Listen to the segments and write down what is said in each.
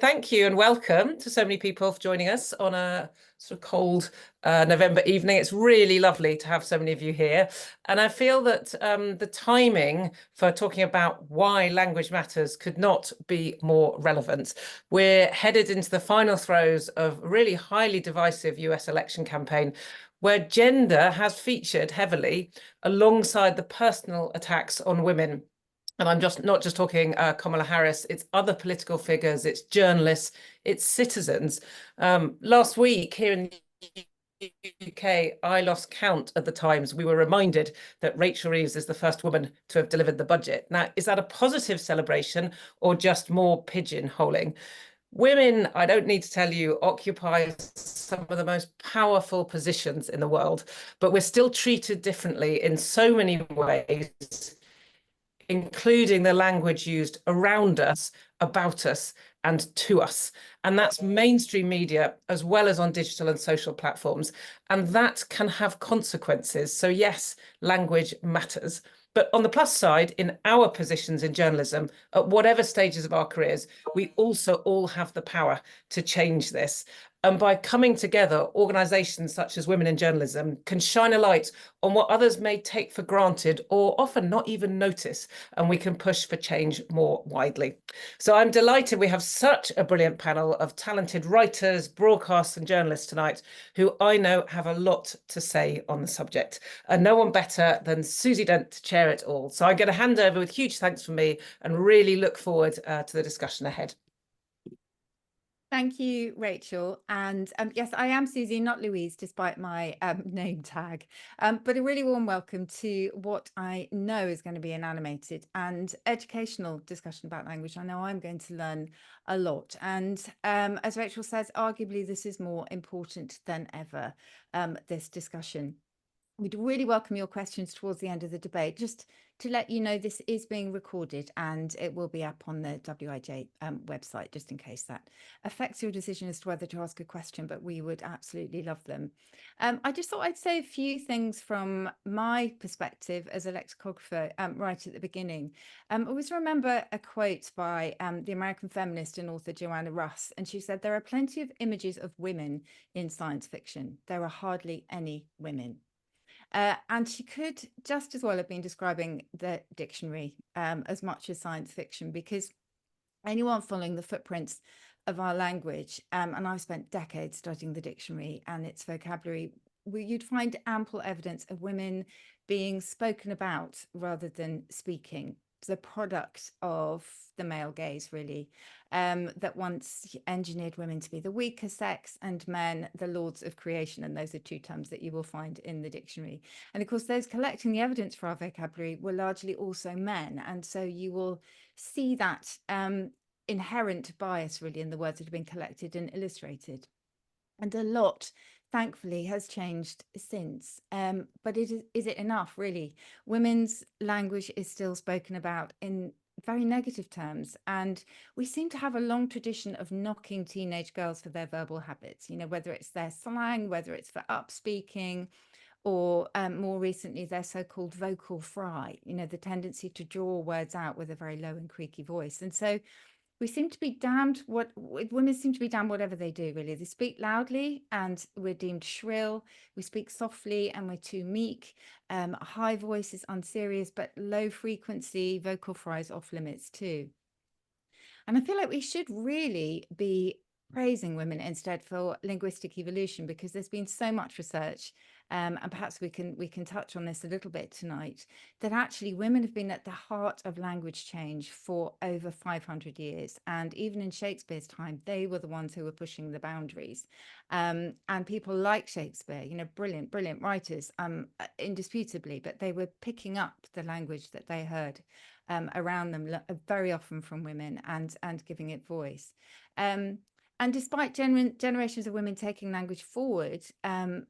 Thank you and welcome to so many people for joining us on a sort of cold November evening. It's really lovely to have so many of you here. And I feel that the timing for talking about why language matters could not be more relevant. We're headed into the final throes of a really highly divisive US election campaign where gender has featured heavily alongside the personal attacks on women. And I'm just not just talking Kamala Harris, it's other political figures, it's journalists, it's citizens. Last week here in the UK, I lost count at the times we were reminded that Rachel Reeves is the first woman to have delivered the budget. Now, is that a positive celebration or just more pigeonholing? Women, I don't need to tell you, occupy some of the most powerful positions in the world, but we're still treated differently in so many ways, including the language used around us, about us, and to us. And that's mainstream media as well as on digital and social platforms. And that can have consequences. So yes, language matters. But on the plus side, in our positions in journalism, at whatever stages of our careers, we also all have the power to change this. And by coming together, organisations such as Women in Journalism can shine a light on what others may take for granted or often not even notice, and we can push for change more widely. So I'm delighted we have such a brilliant panel of talented writers, broadcasters and journalists tonight who I know have a lot to say on the subject. And no one better than Susie Dent to chair it all. So I'm going to hand over with huge thanks from me and really look forward to the discussion ahead. Thank you, Rachel. And yes, I am Susie, not Louise, despite my name tag. But a really warm welcome to what I know is going to be an animated and educational discussion about language. I know I'm going to learn a lot. And as Rachel says, arguably this is more important than ever, this discussion. We'd really welcome your questions towards the end of the debate. Just to let you know, this is being recorded and it will be up on the WIJ website, just in case that affects your decision as to whether to ask a question, but we would absolutely love them. I just thought I'd say a few things from my perspective as a lexicographer right at the beginning. I always remember a quote by the American feminist and author Joanna Russ, and she said, "There are plenty of images of women in science fiction. There are hardly any women." And she could just as well have been describing the dictionary as much as science fiction, because anyone following the footprints of our language, and I've spent decades studying the dictionary and its vocabulary, you'd find ample evidence of women being spoken about rather than speaking. The product of the male gaze, really, that once engineered women to be the weaker sex and men the lords of creation. And those are two terms that you will find in the dictionary. And of course, those collecting the evidence for our vocabulary were largely also men. And so you will see that inherent bias, really, in the words that have been collected and illustrated. And a lot, thankfully, has changed since. But is it enough, really? Women's language is still spoken about in very negative terms. And we seem to have a long tradition of knocking teenage girls for their verbal habits, whether it's their slang, whether it's for upspeaking, or more recently, their so-called vocal fry, the tendency to draw words out with a very low and creaky voice. And so we seem to be damned women seem to be damned whatever they do, really. They speak loudly and we're deemed shrill. We speak softly and we're too meek. A high voice is unserious, but low frequency vocal fries off limits too. And I feel like we should really be praising women instead for linguistic evolution, because there's been so much research, and perhaps we can touch on this a little bit tonight, that actually women have been at the heart of language change for over 500 years. And even in Shakespeare's time, they were the ones who were pushing the boundaries. And people like Shakespeare, brilliant writers, indisputably, but they were picking up the language that they heard around them, very often from women, and giving it voice. And despite generations of women taking language forward,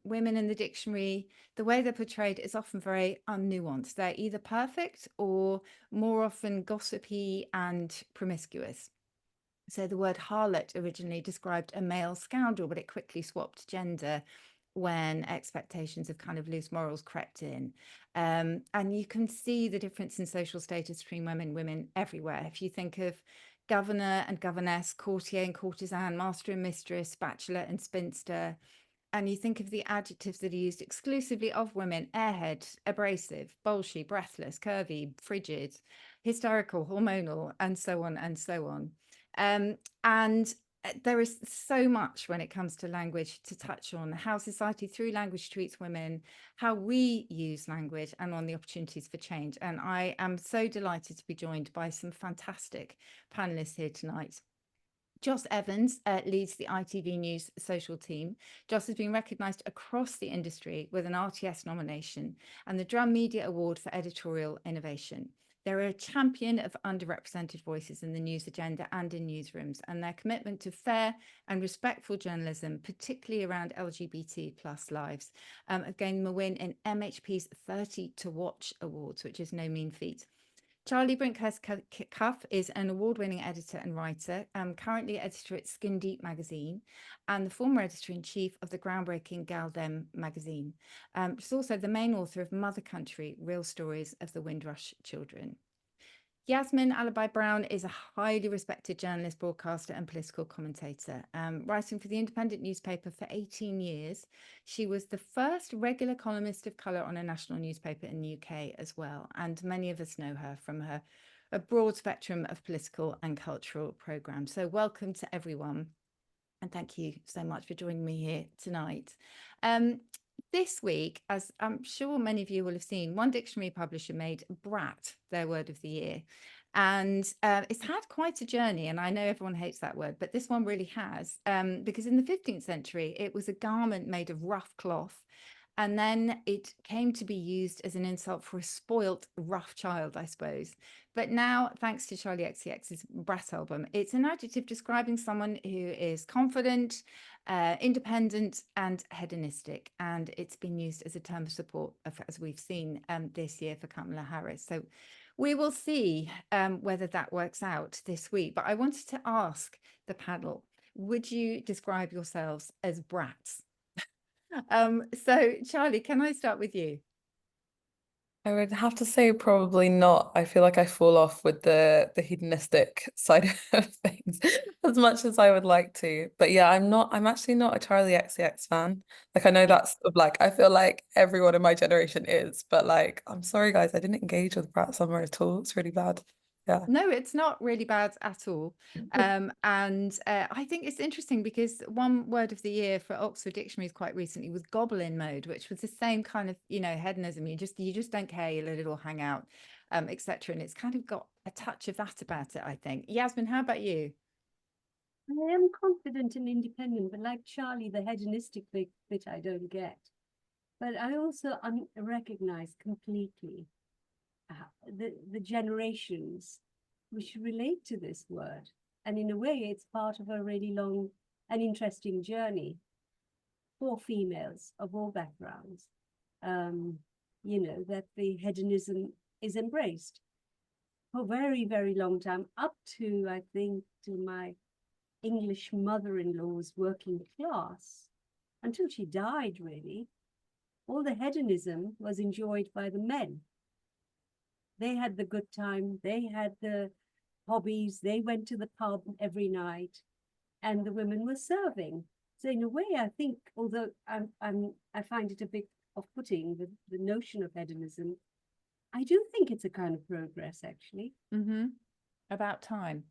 women in the dictionary, the way they're portrayed is often very unnuanced. They're either perfect or more often gossipy and promiscuous. So the word harlot originally described a male scoundrel, but it quickly swapped gender when expectations of kind of loose morals crept in. And you can see the difference in social status between women everywhere. If you think of governor and governess, courtier and courtesan, master and mistress, bachelor and spinster. And you think of the adjectives that are used exclusively of women: airhead, abrasive, bolshy, breathless, curvy, frigid, hysterical, hormonal, and so on and so on. And there is so much when it comes to language to touch on: how society through language treats women, how we use language, and on the opportunities for change. And I am so delighted to be joined by some fantastic panelists here tonight. Joss Evans leads the ITV News social team. Joss has been recognised across the industry with an RTS nomination and the Drum Media Award for Editorial Innovation. They're a champion of underrepresented voices in the news agenda and in newsrooms, and their commitment to fair and respectful journalism, particularly around LGBT plus lives, have gained them a win in MHP's 30 to Watch Awards, which is no mean feat. Charlie Brinkhurst-Cuff is an award-winning editor and writer, currently editor at Skin Deep magazine, and the former editor-in-chief of the groundbreaking Gal Dem magazine. She's also the main author of Mother Country: Real Stories of the Windrush Children. Yasmin Alibhai-Brown is a highly respected journalist, broadcaster, and political commentator, writing for the independent newspaper for 18 years. She was the first regular columnist of colour on a national newspaper in the UK as well, and many of us know her from a broad spectrum of political and cultural programmes. So welcome to everyone, and thank you so much for joining me here tonight. This week, as I'm sure many of you will have seen, one dictionary publisher made brat their word of the year. And it's had quite a journey, and I know everyone hates that word, but this one really has, because in the 15th century, it was a garment made of rough cloth. And then it came to be used as an insult for a spoilt, rough child, I suppose. But now, thanks to Charlie XCX's Brat album, it's an adjective describing someone who is confident, independent, and hedonistic. And it's been used as a term of support, as we've seen this year for Kamala Harris. So we will see whether that works out this week. But I wanted to ask the panel, would you describe yourselves as brats? So Charlie, can I start with you? I would have to say probably not. I feel like I fall off with the hedonistic side of things as much as I would like to. But yeah, I'm actually not a Charlie XCX fan. Like I know that's sort of like I feel like everyone in my generation is, but like I'm sorry guys, I didn't engage with Brat Summer at all. It's really bad. Yeah. No, it's not really bad at all. And I think it's interesting because one word of the year for Oxford Dictionaries quite recently was goblin mode, which was the same kind of, hedonism. You just don't care, you let it all hang out, etc. And it's kind of got a touch of that about it, I think. Yasmin, how about you? I am confident and independent, but like Charlie, the hedonistic bit I don't get. But I also recognize completely the generations which relate to this word. And in a way, it's part of a really long and interesting journey for females of all backgrounds, that the hedonism is embraced for a very, very long time, up to, I think, to my English mother-in-law's working class, until she died, really. All the hedonism was enjoyed by the men. They had the good time, they had the hobbies, they went to the pub every night, and the women were serving. So in a way, I think, although I find it a bit off-putting, the notion of hedonism, I do think it's a kind of progress, actually. About time.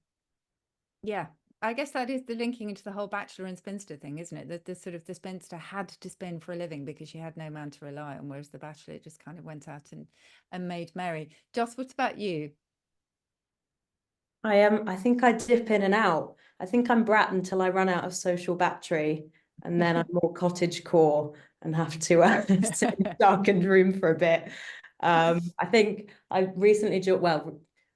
Yeah, I guess that is the linking into the whole bachelor and spinster thing, isn't it? That the sort of the spinster had to spin for a living because she had no man to rely on, whereas the bachelor just kind of went out and made merry. Joss, what about you? I think I dip in and out. I think I'm brat until I run out of social battery, and then I'm more cottage core and have to sit in a darkened room for a bit. I think I recently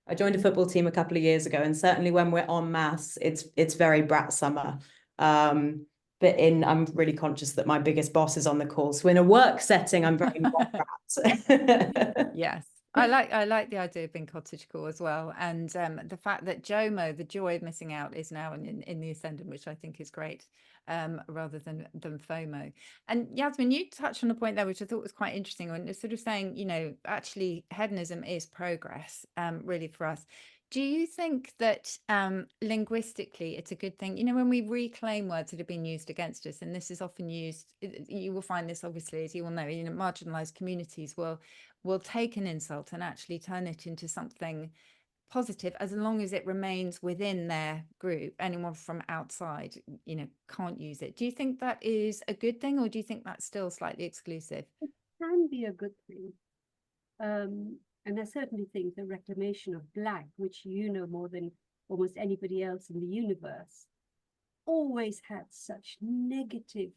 I joined a football team a couple of years ago, and certainly when we're en masse, it's very brat summer. But I'm really conscious that my biggest boss is on the call. So in a work setting, I'm very not brat. Yes. I like the idea of being cottagecore as well, and the fact that JOMO, the joy of missing out, is now in the ascendant, which I think is great, rather than FOMO. And Yasmin, you touched on a point there which I thought was quite interesting, when it's sort of saying, actually hedonism is progress, really for us. Do you think that linguistically it's a good thing? You know, when we reclaim words that have been used against us, and this is often used, you will find this obviously, as you will know, marginalized communities will take an insult and actually turn it into something positive, as long as it remains within their group. Anyone from outside, can't use it. Do you think that is a good thing, or do you think that's still slightly exclusive? It can be a good thing. And I certainly think the reclamation of black, which you know more than almost anybody else in the universe, always had such negative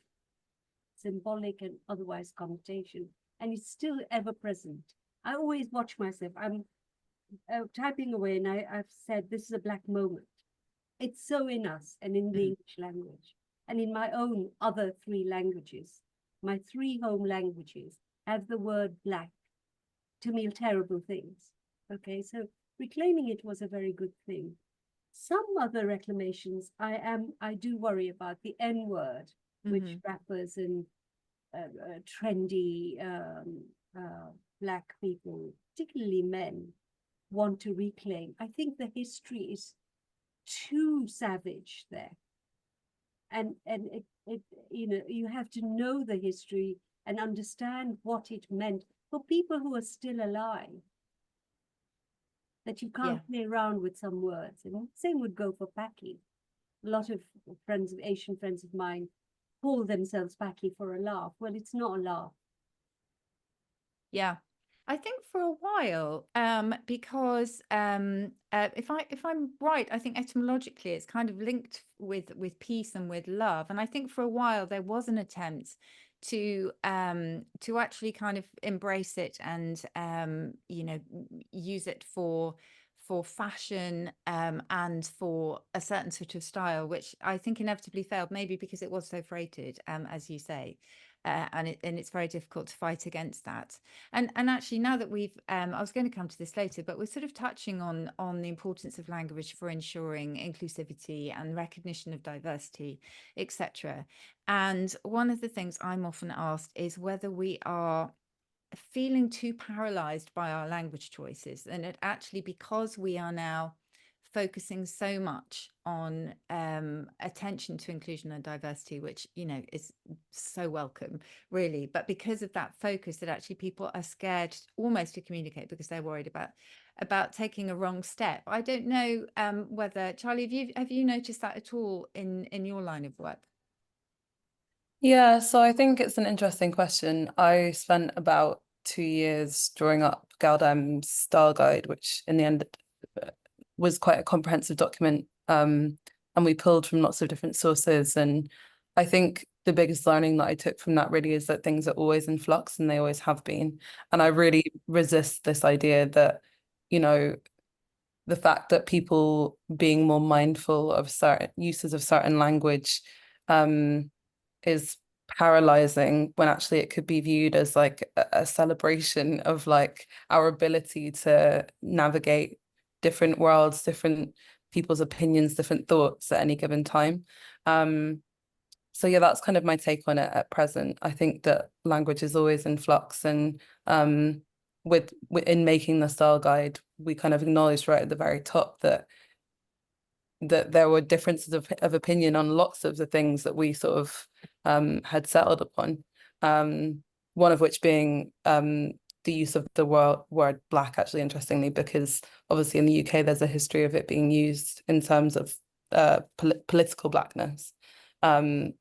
symbolic and otherwise connotation, and it's still ever present. I always watch myself. I'm typing away, and I've said this is a black moment. It's so in us, and in the English language, and in my own other 3 languages. My 3 home languages have the word black to mean terrible things. Okay, so reclaiming it was a very good thing. Some other reclamations, I do worry about the N word, which rappers and trendy black people, particularly men, want to reclaim. I think the history is too savage there, and it you have to know the history and understand what it meant for people who are still alive, that you can't play around with some words. And same would go for Paki. A lot of Asian friends of mine call themselves Paki for a laugh. Well, it's not a laugh. Yeah, I think for a while, because if I'm right, I think etymologically it's kind of linked with peace and with love. And I think for a while there was an attempt to actually kind of embrace it and use it for fashion and for a certain sort of style, which I think inevitably failed, maybe because it was so freighted, as you say. And it's very difficult to fight against that. And actually, now that we've, I was going to come to this later, but we're sort of touching on the importance of language for ensuring inclusivity and recognition of diversity, etc. And one of the things I'm often asked is whether we are feeling too paralyzed by our language choices, and it actually, because we are now focusing so much on attention to inclusion and diversity, which is so welcome, really, but because of that focus, that actually people are scared almost to communicate because they're worried about taking a wrong step. I don't know whether, Charlie, have you noticed that at all in your line of work? Yeah, so I think it's an interesting question. I spent about 2 years drawing up Galdem's style guide, which in the end was quite a comprehensive document, and we pulled from lots of different sources. And I think the biggest learning that I took from that really is that things are always in flux, and they always have been. And I really resist this idea that, the fact that people being more mindful of certain uses of certain language is paralyzing, when actually it could be viewed as like a celebration of like our ability to navigate different worlds, different people's opinions, different thoughts at any given time. So yeah, that's kind of my take on it at present. I think that language is always in flux, and in making the style guide, we kind of acknowledged right at the very top that there were differences of opinion on lots of the things that we sort of had settled upon. One of which being the use of the word black, actually, interestingly, because obviously in the UK there's a history of it being used in terms of political blackness,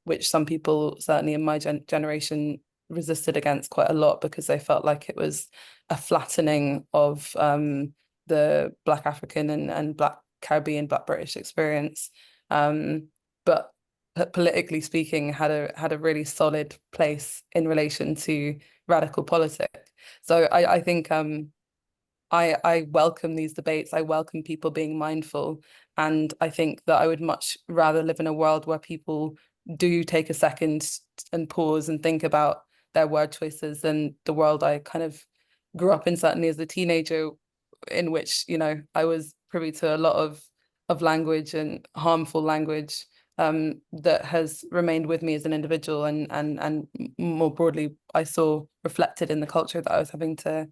which some people, certainly in my generation, resisted against quite a lot, because they felt like it was a flattening of the Black African and Black Caribbean, Black British experience, but politically speaking had a really solid place in relation to radical politics. So I think I welcome these debates. I welcome people being mindful, and I think that I would much rather live in a world where people do take a second and pause and think about their word choices than the world I kind of grew up in, certainly as a teenager, in which I was privy to a lot of language, and harmful language, that has remained with me as an individual, and more broadly I saw reflected in the culture that I was having to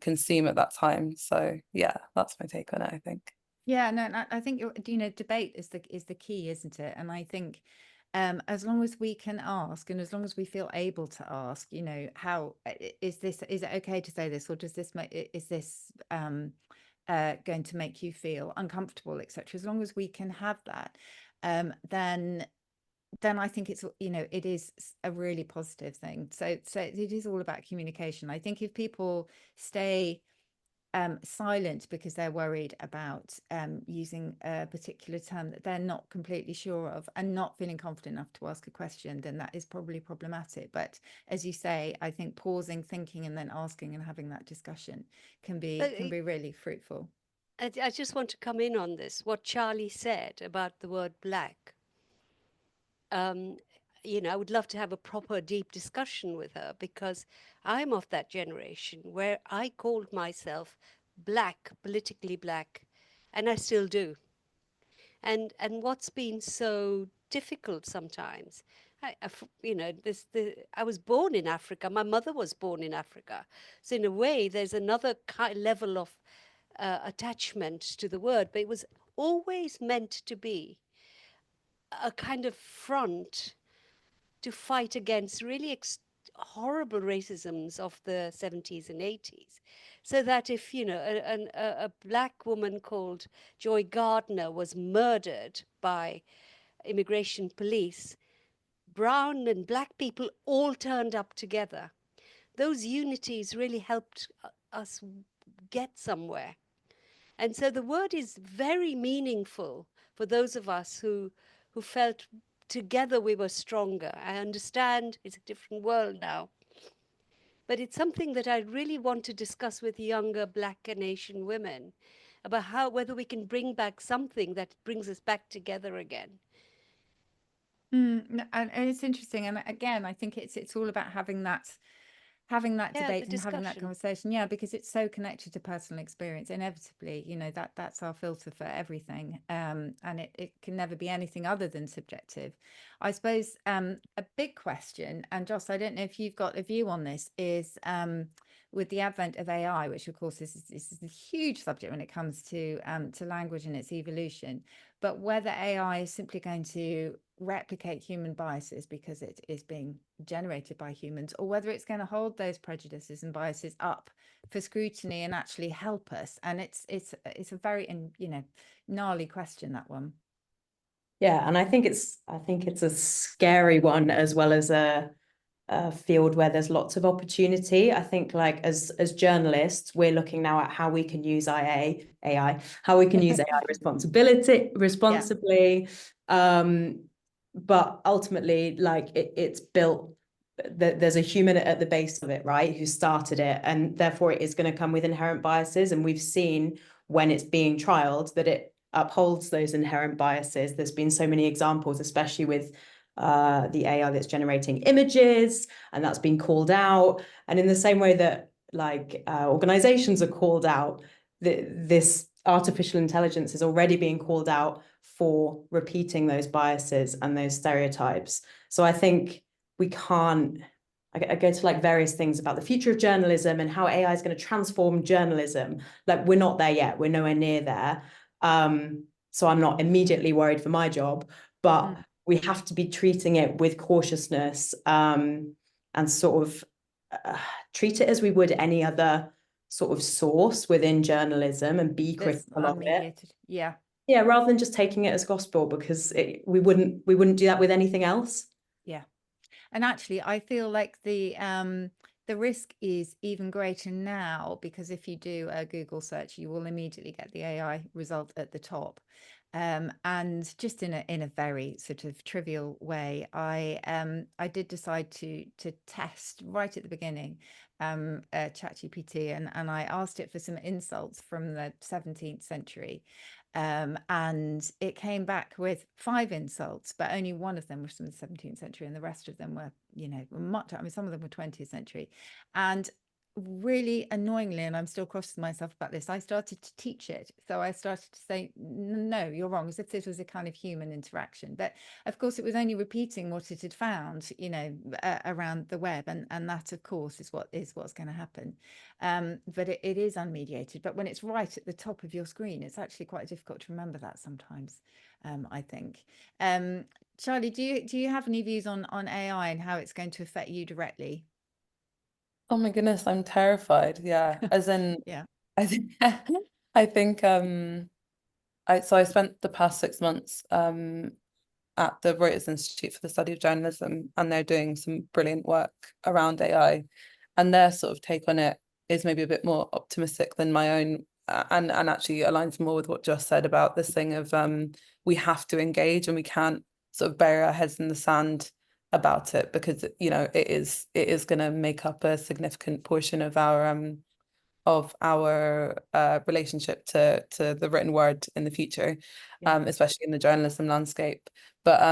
consume at that time. So yeah, that's my take on it, I think. Yeah, no, I think debate is the key, isn't it? And I think as long as we can ask, and as long as we feel able to ask, how is it okay to say this, or is this going to make you feel uncomfortable, etc. As long as we can have that, then I think it's it is a really positive thing. So it is all about communication. I think if people stay silent because they're worried about using a particular term that they're not completely sure of and not feeling confident enough to ask a question, then that is probably problematic. But as you say, I think pausing, thinking, and then asking and having that discussion can be really fruitful. I just want to come in on this, what Charlie said about the word black. I would love to have a proper, deep discussion with her, because I'm of that generation where I called myself black, politically black, and I still do. And what's been so difficult sometimes, I was born in Africa. My mother was born in Africa. So in a way, there's another level of attachment to the word, but it was always meant to be a kind of front to fight against really horrible racisms of the 70s and 80s. So that if, a black woman called Joy Gardner was murdered by immigration police, brown and black people all turned up together. Those unities really helped us get somewhere. And so the word is very meaningful for those of us who felt together we were stronger. I understand it's a different world now, but it's something that I really want to discuss with younger Black and Asian women about whether we can bring back something that brings us back together again. And it's interesting, and again, I think it's all about having that debate and having that conversation, because it's so connected to personal experience. Inevitably, that's our filter for everything, and it can never be anything other than subjective. I suppose a big question, and Joss, I don't know if you've got a view on this, is with the advent of AI, which of course is a huge subject when it comes to language and its evolution, but whether AI is simply going to replicate human biases because it is being generated by humans, or whether it's going to hold those prejudices and biases up for scrutiny and actually help us. And it's a very gnarly question, that one. Yeah, and I think it's a scary one, as well as a field where there's lots of opportunity. I think, like, as journalists, we're looking now at how we can use AI, how we can use AI responsibly. But ultimately, like, it's built, there's a human at the base of it, right, who started it, and therefore it is going to come with inherent biases. And we've seen when it's being trialed that it upholds those inherent biases. There's been so many examples, especially with the AI that's generating images, and that's been called out. And in the same way that, like, organizations are called out, this artificial intelligence is already being called out for repeating those biases and those stereotypes. So I think we can't, I go to, like, various things about the future of journalism and how AI is going to transform journalism. Like, we're not there yet. We're nowhere near there. So I'm not immediately worried for my job, but we have to be treating it with cautiousness, and sort of treat it as we would any other sort of source within journalism, and be critical of it. Yeah, rather than just taking it as gospel, because we wouldn't do that with anything else. Yeah. And actually, I feel like the risk is even greater now, because if you do a Google search, you will immediately get the AI result at the top. And just in a very sort of trivial way, I did decide to test right at the beginning ChatGPT, and I asked it for some insults from the 17th century. And it came back with 5 insults, but only one of them was from the 17th century, and the rest of them were, much, I mean, some of them were 20th century. And really annoyingly, and I'm still cross with myself about this, I started to teach it. So I started to say, no, you're wrong, as if this was a kind of human interaction. But of course, it was only repeating what it had found, you know, around the web. And that, of course, is what's going to happen. But it is unmediated. But when it's right at the top of your screen, it's actually quite difficult to remember that sometimes, I think. Charlie, do you have any views on AI and how it's going to affect you directly? Oh my goodness, I'm terrified. Yeah, as in, Yeah. I think, I think, I spent the past 6 months at the Reuters Institute for the Study of Journalism, and they're doing some brilliant work around AI, and their sort of take on it is maybe a bit more optimistic than my own, and actually aligns more with what Joss said about this thing of we have to engage and we can't sort of bury our heads in the sand about it, because you know it is going to make up a significant portion of our relationship to the written word in the future, especially in the journalism landscape. But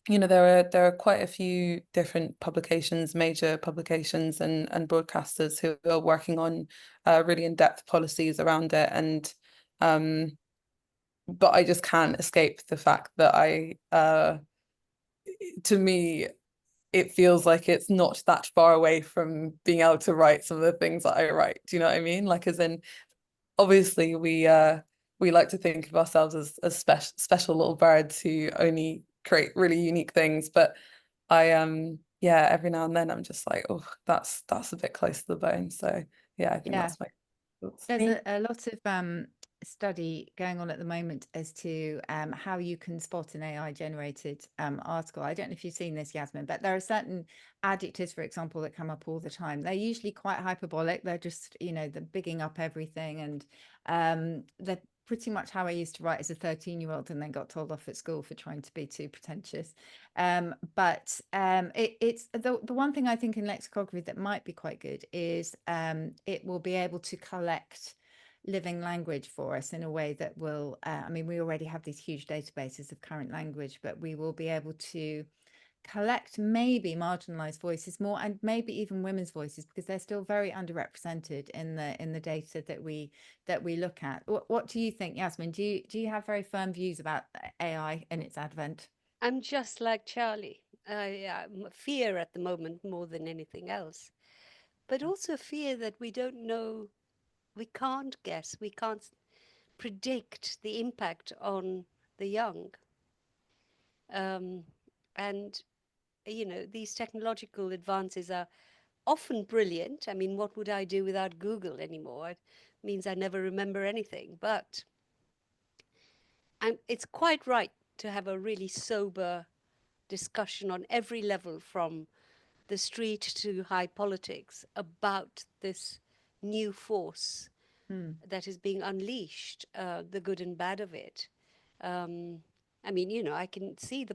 you know, there are quite a few different publications, major publications and broadcasters who are working on really in-depth policies around it, and but I just can't escape the fact that to me, it feels like it's not that far away from being able to write some of the things that I write. Do you know what I mean? Like, as in, obviously we like to think of ourselves as special little birds who only create really unique things, but I yeah, every now and then I'm just like, oh, that's a bit close to the bone. So yeah, I think that's my thoughts. There's a lot of study going on at the moment as to how you can spot an AI generated article. I don't know if you've seen this, Yasmin, but there are certain adjectives, for example, that come up all the time. They're usually quite hyperbolic. They're just, you know, they're bigging up everything, and they're pretty much how I used to write as a 13-year-old and then got told off at school for trying to be too pretentious. But it's the one thing I think in lexicography that might be quite good is it will be able to collect living language for us in a way that will, I mean, we already have these huge databases of current language, but we will be able to collect maybe marginalized voices more, and maybe even women's voices, because they're still very underrepresented in the data that we look at. What do you think, Yasmin? Do you have very firm views about AI and its advent? I'm just like Charlie. Fear at the moment more than anything else, but also fear that we don't know, we can't guess, we can't predict the impact on the young. And you know, these technological advances are often brilliant. I mean, what would I do without Google anymore? It means I never remember anything. But it's quite right to have a really sober discussion on every level, from the street to high politics, about this new force that is being unleashed, the good and bad of it. I mean, you know, I can see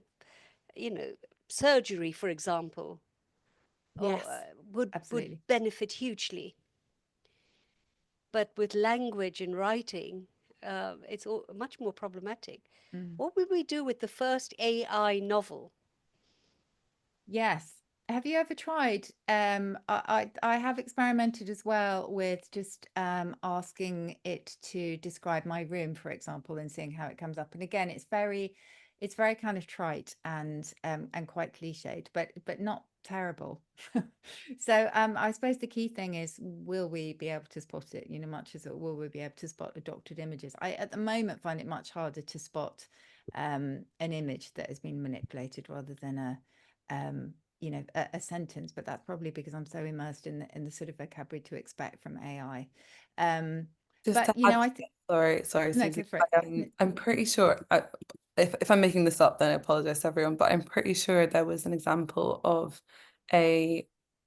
surgery, for example, Yes, would absolutely. benefit hugely. But with language and writing, it's much more problematic. What will we do with the first AI novel? Yes. Have you ever tried? I have experimented as well with just asking it to describe my room, for example, and seeing how it comes up. And again, it's very kind of trite and quite cliched, but not terrible. So I suppose the key thing is, will we be able to spot it? You know, much as will we be able to spot the doctored images? I at the moment find it much harder to spot an image that has been manipulated rather than you know, a sentence, but that's probably because I'm so immersed in the sort of vocabulary to expect from AI. But you know, I think sorry, no, Susie. go for it. I'm pretty sure, if I'm making this up, then I apologize to everyone, but I'm pretty sure there was an example of a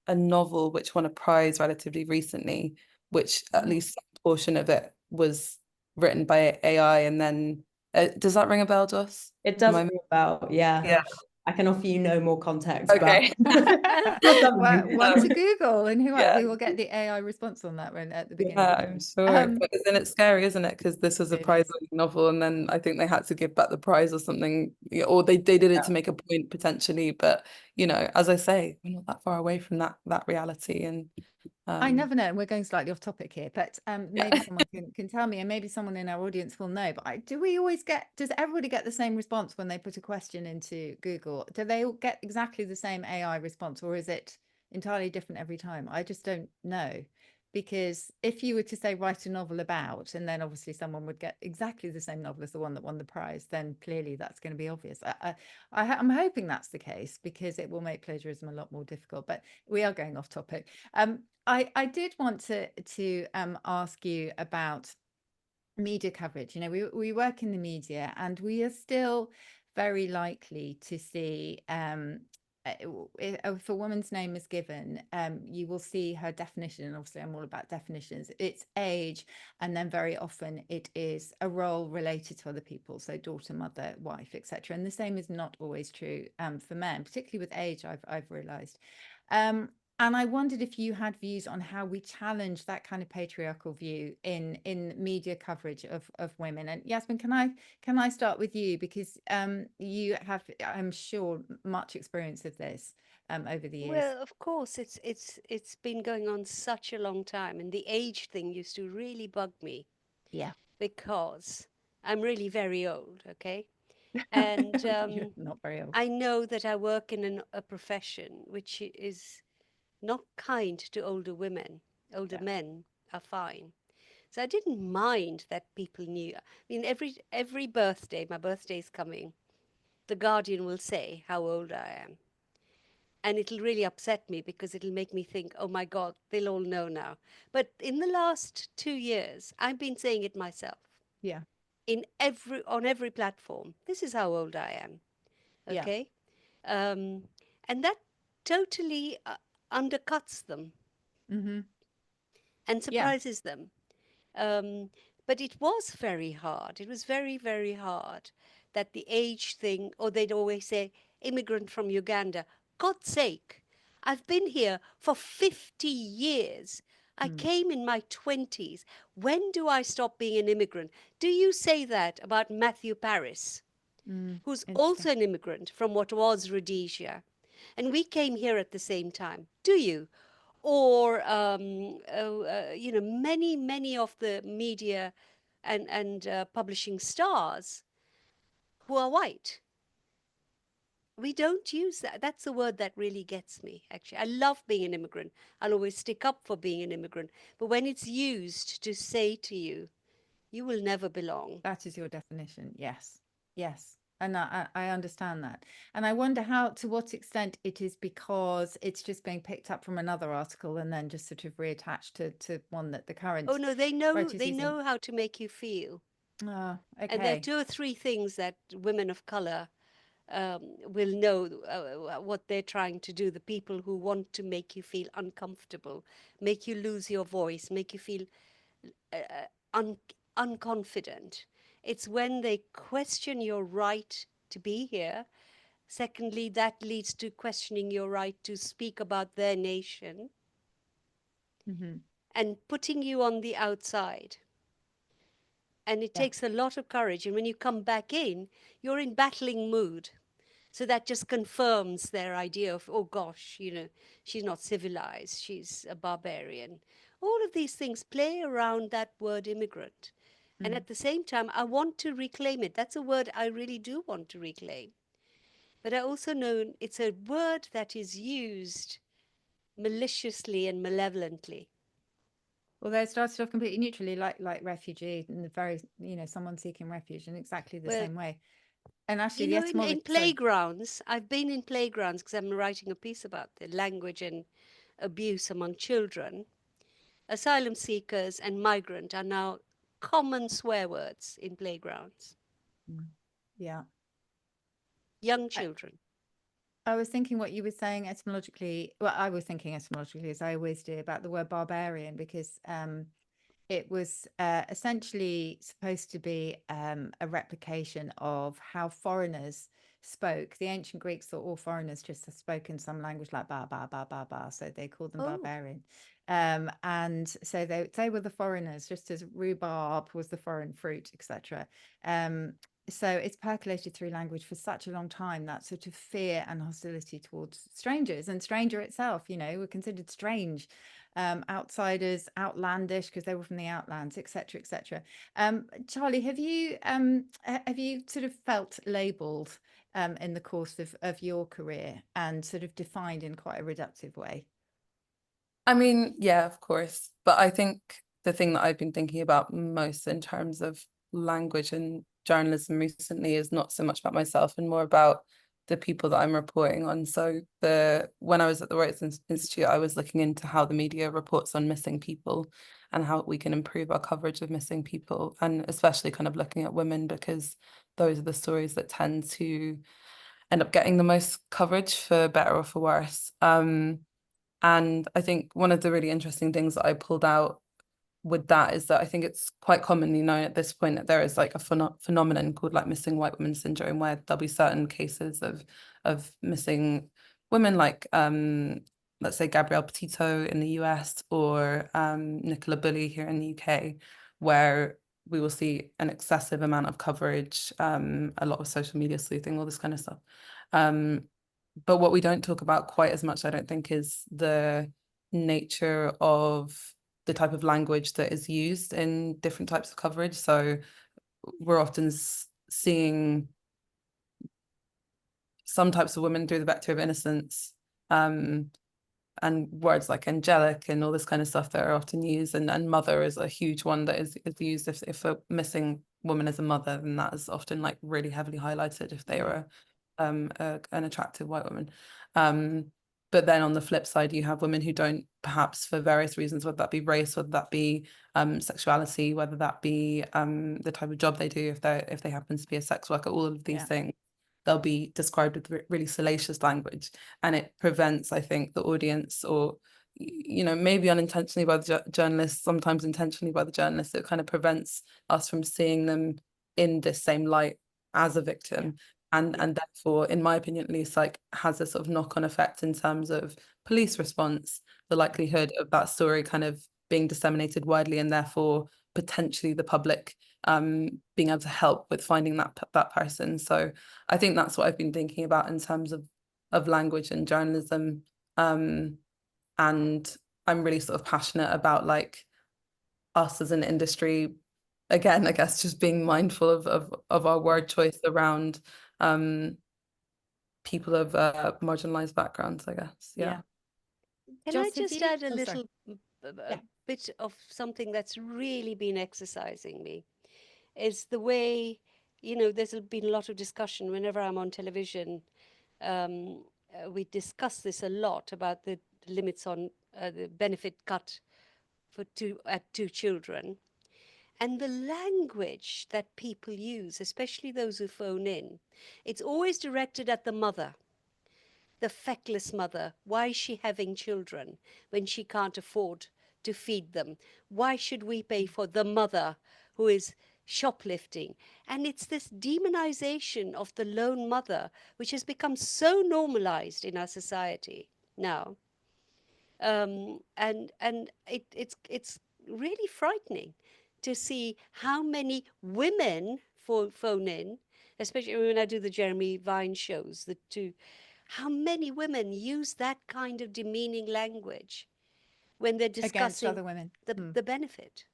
novel which won a prize relatively recently, which at least some portion of it was written by AI, and then does that ring a bell, Joss? It does ring a bell, yeah. Yeah. I can offer you no more context, Okay. but one to Google, and Yeah. we will get the AI response on that one at the beginning. Yeah, I'm sure. But then it's scary, isn't it? Because this was a prize-winning novel, and then I think they had to give back the prize or something, or they did it to make a point potentially. But you know, as I say, we're not that far away from that reality, and I never know. We're going slightly off topic here, but maybe someone can tell me, and maybe someone in our audience will know. But does everybody get the same response when they put a question into Google? Do they all get exactly the same AI response, or is it entirely different every time? I just don't know. Because if you were to say write a novel about, and then obviously someone would get exactly the same novel as the one that won the prize, then clearly that's going to be obvious. I'm hoping that's the case, because it will make plagiarism a lot more difficult. But we are going off topic. I did want to ask you about media coverage. You know, we work in the media, and we are still very likely to see if a woman's name is given, you will see her definition. And obviously, I'm all about definitions. It's age, and then very often it is a role related to other people, so daughter, mother, wife, etc. And the same is not always true for men, particularly with age. I've realised. And I wondered if you had views on how we challenge that kind of patriarchal view in media coverage of women. And Yasmin, can I start with you, because you have, I'm sure, much experience of this over the years. Well, of course, it's been going on such a long time, and the age thing used to really bug me. Yeah. Because I'm really very old, okay? And You're not very old. I know that I work in a profession which is not kind to older women. Older men are fine. So I didn't mind that people knew. I mean, every birthday, my birthday's coming, the Guardian will say how old I am. And it'll really upset me, because it'll make me think, oh my God, they'll all know now. But in the last 2 years, I've been saying it myself. Yeah. On every platform. This is how old I am. Okay? Yeah. And that totally undercuts them. Mm-hmm. And surprises them. But it was very hard. It was very, very hard that the age thing, or they'd always say, immigrant from Uganda. God's sake, I've been here for 50 years. I came in my 20s. When do I stop being an immigrant? Do you say that about Matthew Paris, who's also an immigrant from what was Rhodesia? And we came here at the same time. Do you? Or many of the media and publishing stars who are white. We don't use that. That's the word that really gets me, actually. I love being an immigrant. I'll always stick up for being an immigrant. But when it's used to say to you, you will never belong. That is your definition. Yes. Yes. And I understand that. And I wonder to what extent it is because it's just being picked up from another article and then just sort of reattached to one that the current. Oh, no, they know how to make you feel. Okay. And there are 2 or 3 things that women of color will know what they're trying to do. The people who want to make you feel uncomfortable, make you lose your voice, make you feel unconfident. It's when they question your right to be here. Secondly, that leads to questioning your right to speak about their nation, and putting you on the outside. And it takes a lot of courage. And when you come back in, you're in battling mood. So that just confirms their idea of, oh gosh, she's not civilized, she's a barbarian. All of these things play around that word immigrant. And at the same time, I want to reclaim it. That's a word I really do want to reclaim. But I also know it's a word that is used maliciously and malevolently. Well, they started off completely neutrally, like refugee, and the very, someone seeking refuge in exactly the same way. And actually, the etymology in playgrounds, I've been in playgrounds because I'm writing a piece about the language and abuse among children. Asylum seekers and migrant are now common swear words in playgrounds. Yeah. Young children. I was thinking what you were saying etymologically. Well, I was thinking etymologically, as I always do, about the word barbarian, because it was essentially supposed to be a replication of how foreigners spoke. The ancient Greeks thought all foreigners just spoke in some language like ba ba ba ba ba, so they called them barbarian. And so they were the foreigners, just as rhubarb was the foreign fruit, etc. so it's percolated through language for such a long time, that sort of fear and hostility towards strangers, and stranger itself, you know, were considered strange, outsiders, outlandish because they were from the outlands, etc., etc. Charlie, have you sort of felt labelled in the course of your career and sort of defined in quite a reductive way? I mean, yeah, of course. But I think the thing that I've been thinking about most in terms of language and journalism recently is not so much about myself and more about the people that I'm reporting on. So when I was at the Words Institute, I was looking into how the media reports on missing people and how we can improve our coverage of missing people, and especially kind of looking at women, because those are the stories that tend to end up getting the most coverage, for better or for worse. And I think one of the really interesting things that I pulled out with that is that I think it's quite commonly known at this point that there is like a phenomenon called like missing white women syndrome, where there'll be certain cases of missing women, like let's say Gabrielle Petito in the US, or Nicola Bulley here in the UK, where we will see an excessive amount of coverage, a lot of social media sleuthing, all this kind of stuff. But what we don't talk about quite as much, I don't think, is the nature of the type of language that is used in different types of coverage. So we're often seeing some types of women through the vector of innocence, and words like angelic and all this kind of stuff that are often used. And mother is a huge one that is used. If a missing woman is a mother, then that is often like really heavily highlighted if they were an attractive white woman. But then on the flip side, you have women who don't, perhaps for various reasons, whether that be race, whether that be sexuality, whether that be the type of job they do, if they happen to be a sex worker, all of these things, they'll be described with really salacious language, and it prevents, I think, the audience, or maybe unintentionally by the journalists, sometimes intentionally by the journalists, it kind of prevents us from seeing them in this same light as a victim. And therefore, in my opinion at least, like has a sort of knock-on effect in terms of police response, the likelihood of that story kind of being disseminated widely, and therefore potentially the public being able to help with finding that person. So I think that's what I've been thinking about in terms of language and journalism. And I'm really sort of passionate about like us as an industry, again, I guess just being mindful of our word choice around people of marginalized backgrounds, I guess. Yeah. Can Joss, I just add a little bit of something that's really been exercising me, is the way, there's been a lot of discussion whenever I'm on television. We discuss this a lot about the limits on the benefit cut at 2 children. And the language that people use, especially those who phone in, it's always directed at the mother, the feckless mother. Why is she having children when she can't afford to feed them? Why should we pay for the mother who is shoplifting? And it's this demonization of the lone mother, which has become so normalized in our society now. And it's really frightening to see how many women phone in, especially when I do the Jeremy Vine shows, how many women use that kind of demeaning language when they're discussing against other women, the benefit.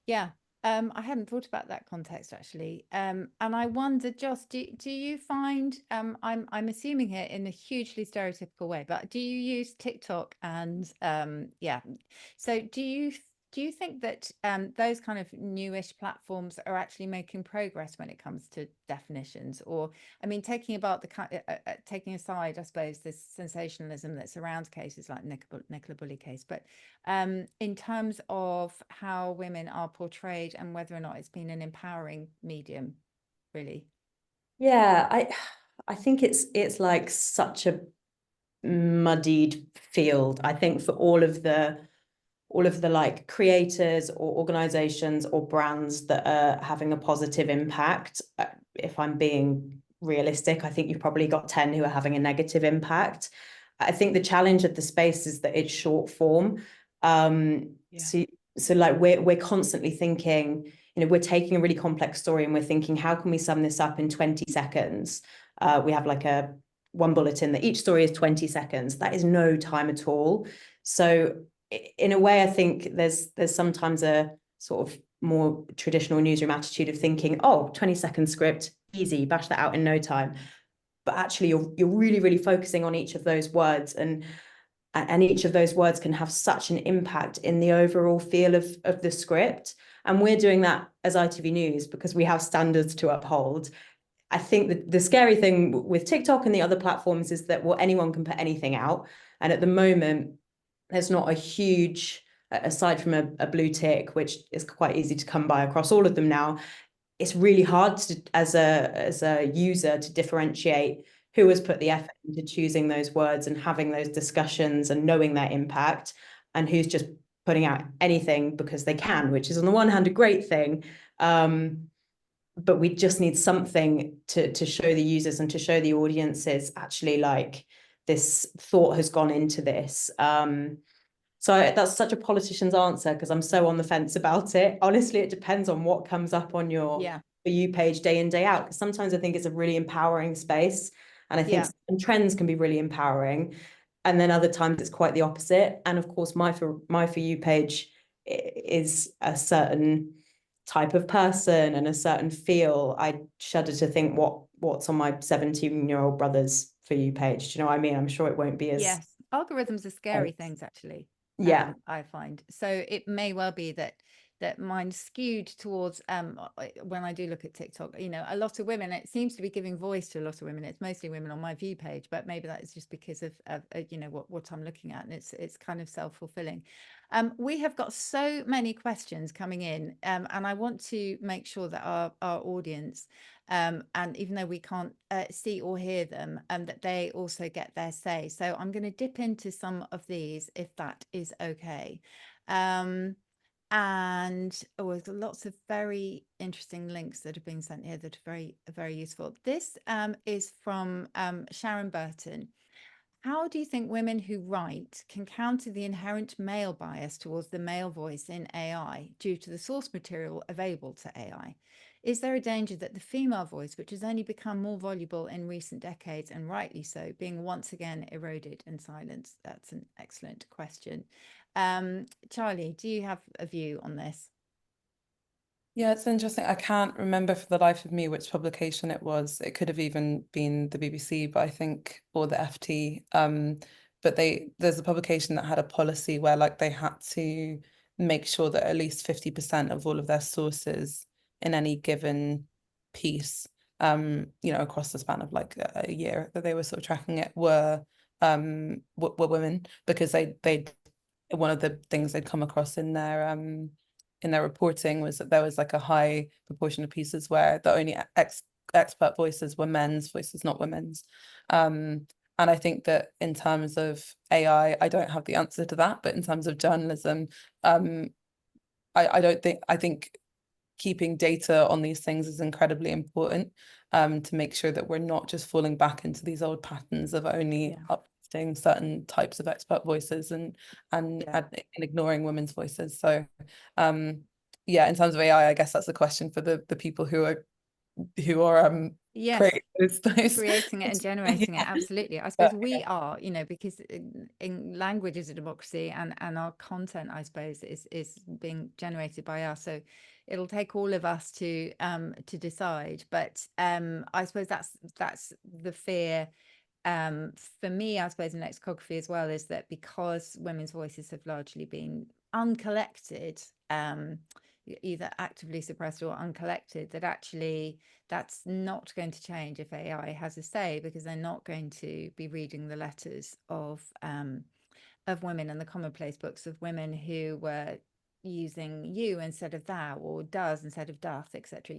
Yeah. I hadn't thought about that context actually. And I wonder, Joss, do you find, I'm assuming here in a hugely stereotypical way, but do you use TikTok and so do you think that those kind of newish platforms are actually making progress when it comes to definitions? Or, I mean, taking aside, I suppose, this sensationalism that's around cases like Nicola Bulley case, but in terms of how women are portrayed and whether or not it's been an empowering medium, really. Yeah, I think it's like such a muddied field. I think for all of the like creators or organizations or brands that are having a positive impact, if I'm being realistic, I think you've probably got 10 who are having a negative impact. I think the challenge of the space is that it's short form. So like we're constantly thinking, we're taking a really complex story and we're thinking, how can we sum this up in 20 seconds? We have like one bulletin that each story is 20 seconds. That is no time at all. So in a way, I think there's sometimes a sort of more traditional newsroom attitude of thinking, oh, 20-second script, easy, bash that out in no time. But actually, you're really, really focusing on each of those words, and each of those words can have such an impact in the overall feel of the script. And we're doing that as ITV News because we have standards to uphold. I think that the scary thing with TikTok and the other platforms is that, well, anyone can put anything out. And at the moment, there's not a huge, aside from a blue tick, which is quite easy to come by across all of them now, it's really hard to, as a user, to differentiate who has put the effort into choosing those words and having those discussions and knowing their impact, and who's just putting out anything because they can, which is on the one hand a great thing. But we just need something to show the users and to show the audiences actually, like, this thought has gone into this. So that's such a politician's answer because I'm so on the fence about it. Honestly, it depends on what comes up on your For You page day in, day out. Because sometimes I think it's a really empowering space. And I think some trends can be really empowering. And then other times it's quite the opposite. And of course, my For You page is a certain type of person and a certain feel. I shudder to think what's on my 17-year-old brother's For You page. Do you know what I mean? I'm sure it won't be as... Yes, algorithms are scary things, actually. Yeah, I find. So it may well be that mine's skewed towards when I do look at TikTok, a lot of women, it seems to be giving voice to a lot of women. It's mostly women on my View page, but maybe that is just because of what I'm looking at, and it's kind of self-fulfilling. We have got so many questions coming in, and I want to make sure that our audience, and even though we can't see or hear them, that they also get their say. So I'm going to dip into some of these, if that is okay. And there's lots of very interesting links that have been sent here that are very, very useful. This is from Sharon Burton. How do you think women who write can counter the inherent male bias towards the male voice in AI due to the source material available to AI? Is there a danger that the female voice, which has only become more voluble in recent decades, and rightly so, being once again eroded and silenced? That's an excellent question. Charlie, do you have a view on this? Yeah, it's interesting. I can't remember for the life of me which publication it was. It could have even been the BBC, but I think, or the FT. But there's a publication that had a policy where, like, they had to make sure that at least 50% of all of their sources in any given piece, across the span of like a year that they were sort of tracking it, were women, because they one of the things they'd come across in their reporting was that there was like a high proportion of pieces where the only expert voices were men's voices, not women's. And I think that in terms of AI, I don't have the answer to that, but in terms of journalism, I think keeping data on these things is incredibly important, to make sure that we're not just falling back into these old patterns of only uplifting certain types of expert voices and ignoring women's voices. So yeah, in terms of AI, I guess that's a question for the people who are yes, those creating it and generating it. Absolutely. I suppose we are, because in language is a democracy, and our content, I suppose, is being generated by us. So it'll take all of us to decide. But I suppose that's the fear. For me, I suppose in lexicography as well, is that because women's voices have largely been uncollected, either actively suppressed or uncollected, that actually that's not going to change if AI has a say, because they're not going to be reading the letters of women and the commonplace books of women who were using you instead of thou, or does instead of doth, etc.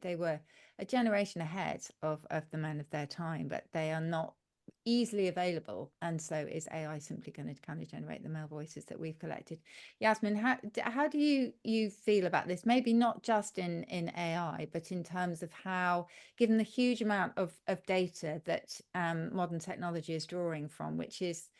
They were a generation ahead of the men of their time, but they are not easily available, and so is AI simply going to kind of generate the male voices that we've collected. Yasmin, how do you feel about this? Maybe not just in AI, but in terms of how, given the huge amount of data that modern technology is drawing from, which is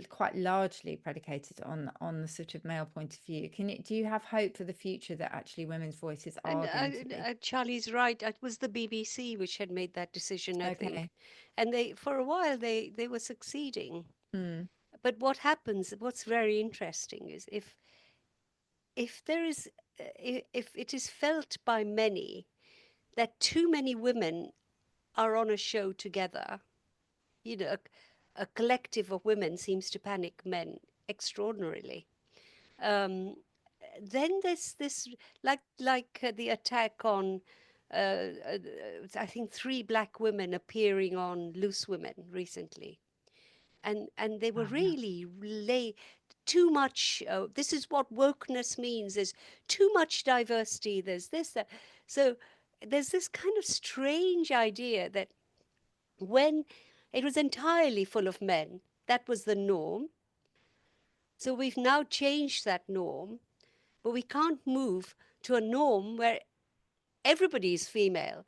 quite largely predicated on the sort of male point of view. Do you have hope for the future that actually women's voices are going to be? Charlie's right. It was the BBC which had made that decision, I think, Okay. and they, for a while, they were succeeding. Mm. But what happens? What's very interesting is if there is, if it is felt by many that too many women are on a show together, you know, a collective of women seems to panic men extraordinarily. Then there's this, like the attack on, I think 3 black women appearing on Loose Women recently, and they were really too much. This is what wokeness means. There's too much diversity. There's this, that. So there's this kind of strange idea that when it was entirely full of men, that was the norm. So we've now changed that norm, but we can't move to a norm where everybody is female.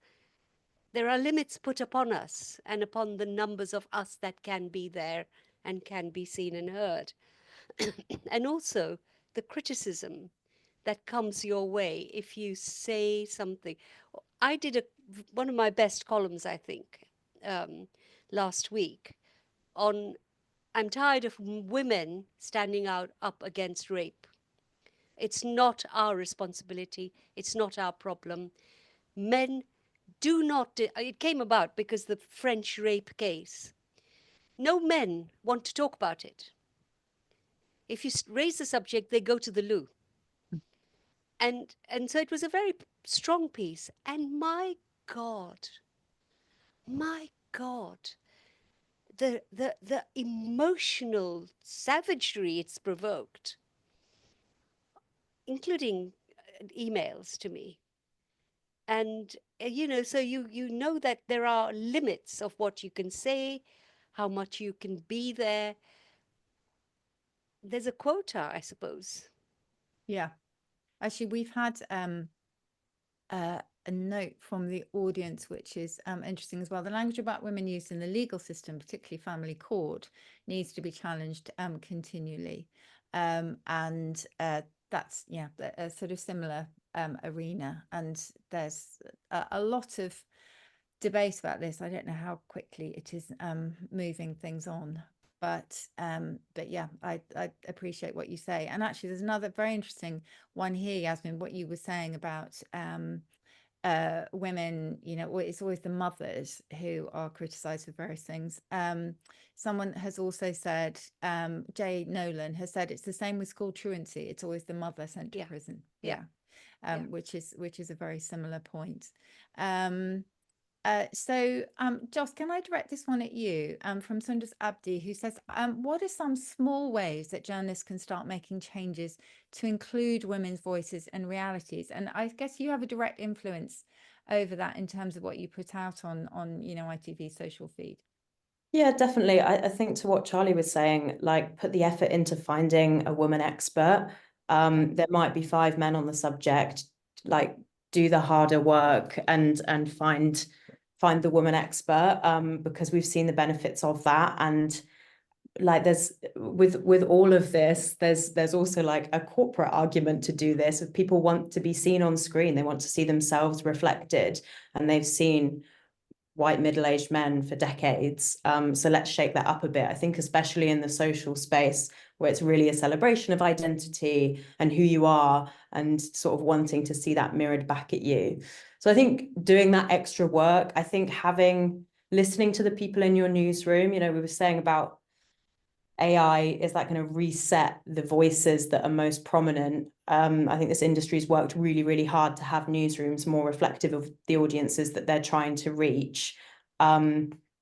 There are limits put upon us and upon the numbers of us that can be there and can be seen and heard. And also the criticism that comes your way if you say something. I did one of my best columns, I think, last week on I'm tired of women standing up against rape. It's not our responsibility. It's not our problem. Men do not, it came about because the French rape case. No men want to talk about it. If you raise the subject, they go to the loo. And so it was a very strong piece. And my God, the emotional savagery it's provoked, including emails to me. And, so you know that there are limits of what you can say, how much you can be there. There's a quota, I suppose. Yeah. Actually, we've had a note from the audience, which is interesting as well. The language about women used in the legal system, particularly family court, needs to be challenged continually. And that's, a sort of similar arena. And there's a lot of debate about this. I don't know how quickly it is moving things on. But yeah, I appreciate what you say. And actually, there's another very interesting one here, Yasmin, what you were saying about women, it's always the mothers who are criticized for various things. Someone has also said, Jay Nolan has said, it's the same with school truancy. It's always the mother sent to prison. Which is a very similar point. So, Joss, can I direct this one at you from Sundas Abdi, who says, what are some small ways that journalists can start making changes to include women's voices and realities? And I guess you have a direct influence over that in terms of what you put out on ITV's social feed. Yeah, definitely. I think to what Charlie was saying, like put the effort into finding a woman expert. There might be 5 men on the subject, like do the harder work and find the woman expert, because we've seen the benefits of that. And like there's with all of this, there's also like a corporate argument to do this. If people want to be seen on screen, they want to see themselves reflected, and they've seen white middle-aged men for decades. So let's shake that up a bit. I think especially in the social space where it's really a celebration of identity and who you are, and sort of wanting to see that mirrored back at you. So I think doing that extra work, I think listening to the people in your newsroom, we were saying about AI, is that going to reset the voices that are most prominent? I think this industry's worked really, really hard to have newsrooms more reflective of the audiences that they're trying to reach.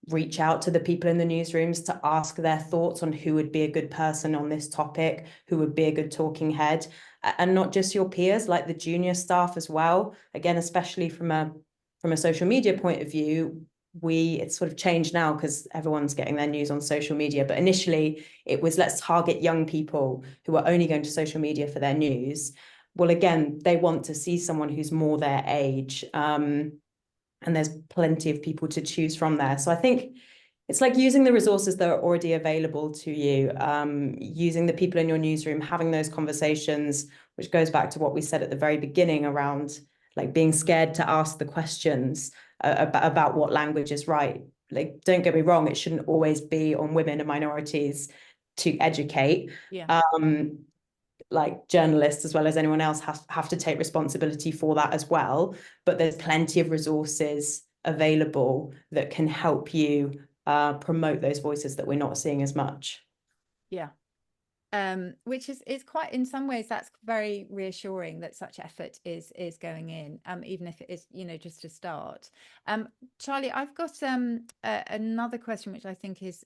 Reach out to the people in the newsrooms to ask their thoughts on who would be a good person on this topic, who would be a good talking head, and not just your peers, like the junior staff as well. Again, especially from a social media point of view, it's sort of changed now because everyone's getting their news on social media. But initially it was, let's target young people who are only going to social media for their news. Well, again, they want to see someone who's more their age. And there's plenty of people to choose from there. So I think it's like using the resources that are already available to you, using the people in your newsroom, having those conversations, which goes back to what we said at the very beginning around like being scared to ask the questions about what language is right. Like, don't get me wrong, it shouldn't always be on women and minorities to educate. Yeah. Like journalists as well as anyone else have to take responsibility for that as well. But there's plenty of resources available that can help you promote those voices that we're not seeing as much. Yeah. Which is quite, in some ways, that's very reassuring that such effort is going in, even if it is, you know, just a start. Charlie, I've got another question, which I think is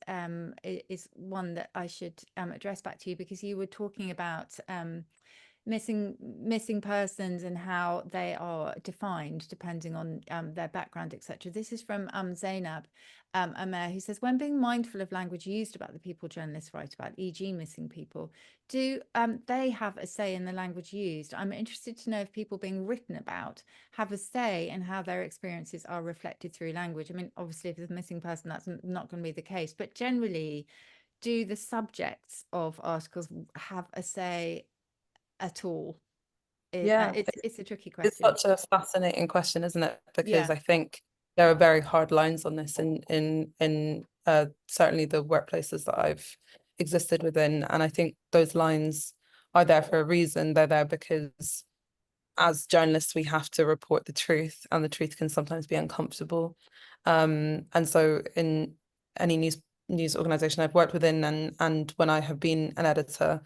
one that I should address back to you, because you were talking about missing persons and how they are defined depending on their background, etc. This is from Zainab Amer, who says, when being mindful of language used about the people journalists write about, e.g. missing people, do they have a say in the language used? I'm interested to know if people being written about have a say in how their experiences are reflected through language. I mean, obviously, if there's a missing person, that's not going to be the case, but generally, do the subjects of articles have a say at all? Yeah, It's a tricky it's question. such a fascinating question, isn't it? Because Yeah. I think there are very hard lines on this in certainly the workplaces that I've existed within, and I think those lines are there for a reason. They're there because as journalists we have to report the truth, and the truth can sometimes be uncomfortable. And so in any news organization I've worked within, and when I have been an editor,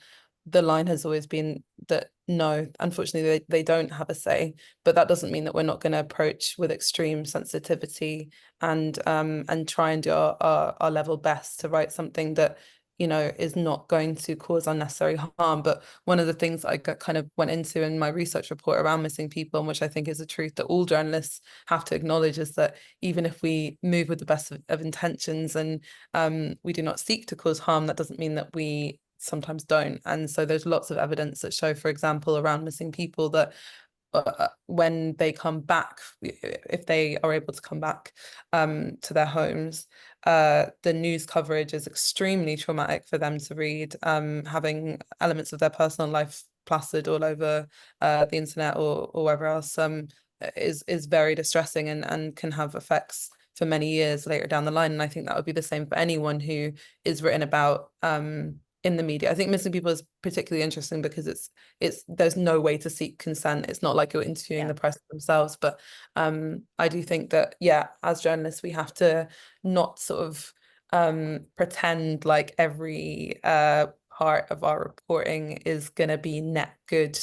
the line has always been that no, unfortunately, they don't have a say. But that doesn't mean that we're not going to approach with extreme sensitivity and try and do our level best to write something that, you know, is not going to cause unnecessary harm. But one of the things I kind of went into in my research report around missing people, and which I think is a truth that all journalists have to acknowledge, is that even if we move with the best of intentions and we do not seek to cause harm, that doesn't mean that we sometimes don't. And so there's lots of evidence that show, for example, around missing people, that when they come back, if they are able to come back to their homes, the news coverage is extremely traumatic for them to read, having elements of their personal life plastered all over the internet or wherever else, is very distressing and can have effects for many years later down the line. And I think that would be the same for anyone who is written about in the media. I think missing people is particularly interesting because it's there's no way to seek consent. It's not like you're interviewing the person themselves. But I do think that, yeah, as journalists, we have to not sort of pretend like every part of our reporting is going to be net good,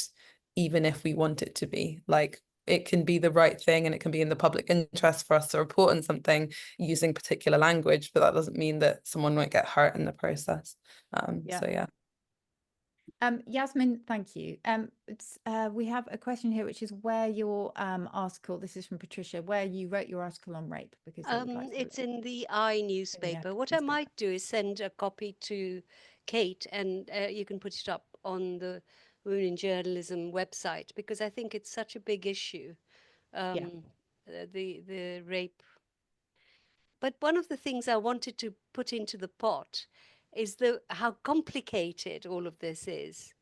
even if we want it to be. Like, it can be the right thing and it can be in the public interest for us to report on something using particular language, but that doesn't mean that someone won't get hurt in the process. So yeah. Yasmin, thank you. We have a question here, which is where your article, this is from Patricia, where you wrote your article on rape, because they would like to It's in the I newspaper. What I might do is send a copy to Kate, and you can put it up on the Women in Journalism website, because I think it's such a big issue, the rape. But one of the things I wanted to put into the pot is how complicated all of this is.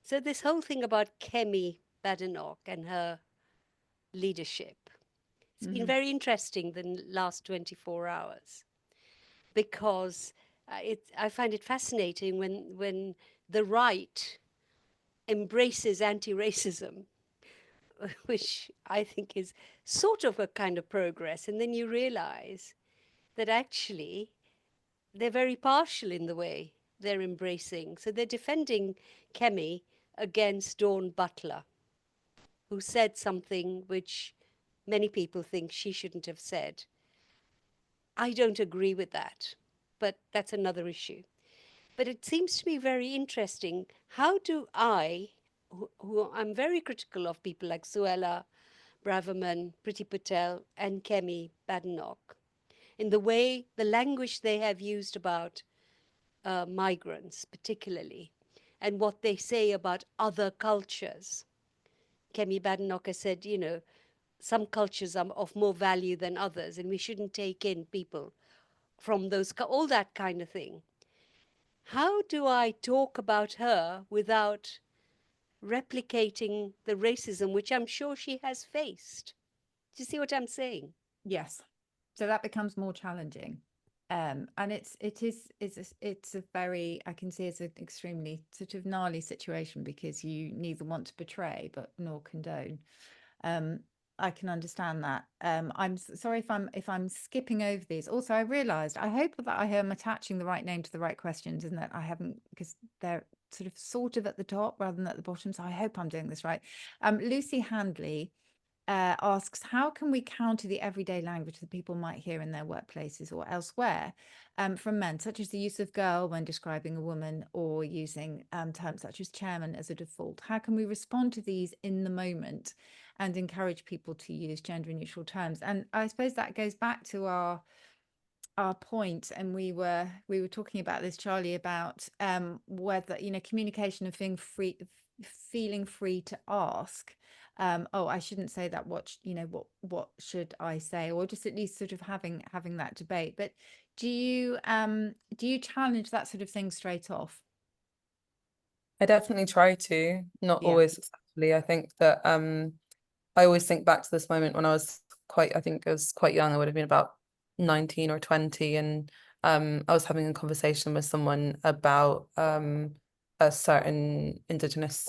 So this whole thing about Kemi Badenoch and her leadership, it's been very interesting the last 24 hours, because I find it fascinating when the right embraces anti-racism, which I think is sort of a kind of progress, and then you realize that actually they're very partial in the way they're embracing. So they're defending Kemi against Dawn Butler, who said something which many people think she shouldn't have said. I don't agree with that, but that's another issue. But it seems to me very interesting. How do I, who I'm very critical of people like Suella Braverman, Priti Patel, and Kemi Badenoch, in the way, the language they have used about migrants particularly, and what they say about other cultures. Kemi Badenoch has said, you know, some cultures are of more value than others, and we shouldn't take in people from those, all that kind of thing. How do I talk about her without replicating the racism which I'm sure she has faced? Do you see what I'm saying? Yes. So that becomes more challenging. And it's a very, I can see it's an extremely sort of gnarly situation, because you neither want to betray but nor condone. I can understand that. I'm sorry if I'm skipping over these. Also, I realized, I hope that I am attaching the right name to the right questions, and that I haven't, because they're sort of at the top rather than at the bottom. So I hope I'm doing this right. Lucy Handley asks, how can we counter the everyday language that people might hear in their workplaces or elsewhere from men, such as the use of girl when describing a woman, or using terms such as chairman as a default? How can we respond to these in the moment and encourage people to use gender neutral terms? And I suppose that goes back to our point, and we were talking about this, Charlie, about whether, you know, communication of feeling free to ask, oh, I shouldn't say that, what should I say, or just at least sort of having that debate. But do you challenge that sort of thing straight off? I definitely try to, not Yeah. always successfully. I think that I always think back to this moment when I was I think I was quite young. I would have been about 19 or 20, and I was having a conversation with someone about a certain Indigenous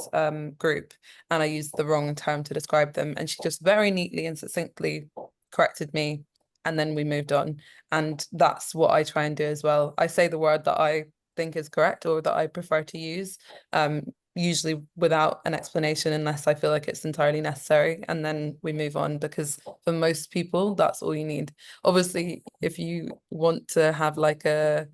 group, and I used the wrong term to describe them, and she just very neatly and succinctly corrected me, and then we moved on. And that's what I try and do as well. I say the word that I think is correct or that I prefer to use, usually without an explanation, unless I feel like it's entirely necessary, and then we move on, because for most people that's all you need. Obviously, if you want to have like a